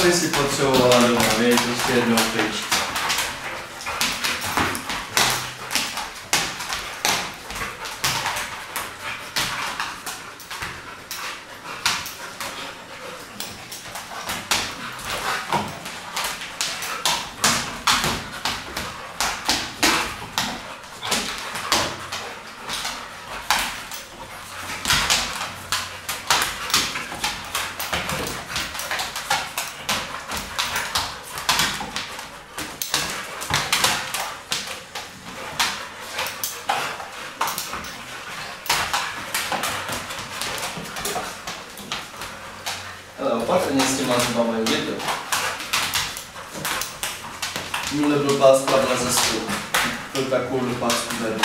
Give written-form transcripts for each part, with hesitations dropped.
by si potřebovala doma, víš, prostě jednou pryč. Ale opatrně s těma zubama, vidíte? Minule blbá spadla ze stolu. To takovou dopásku vednu,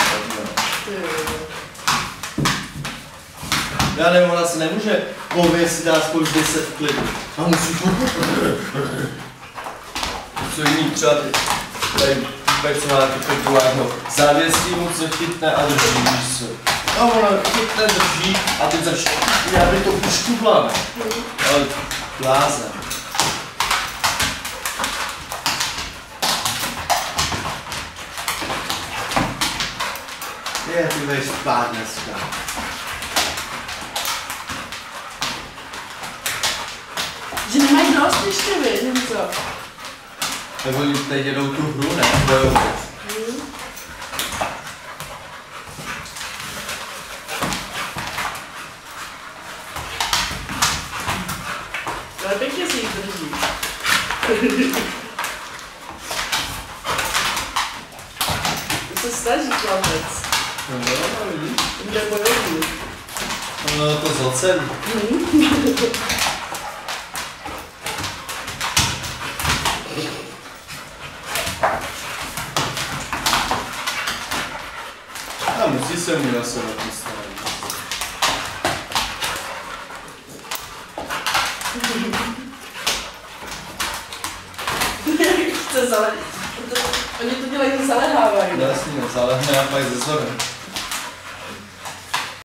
já nevím, ona si nemůže pověsit dát spolu 10 v klidu. A musí co jiný třeba tady co má takového závěstí mu co chytne a drží, víš co. No ona chytne, drží a teď začne, já by to uškubla, ne? Ale blázen. Je, ty budeš spát dneska. Že nemají dost ještě vy, nebo co? Nebo teď jedou tu hru, ne? Bojovat. Ale pěkně si jich drží. To se snaží chlapec. No, vidíš? Mě bojový. No, to zocen. A musí se mi zase na tu stranu. Chce zalehat. Oni to dělají, zalehávají. Jasně, zalehne a pak ze zhora.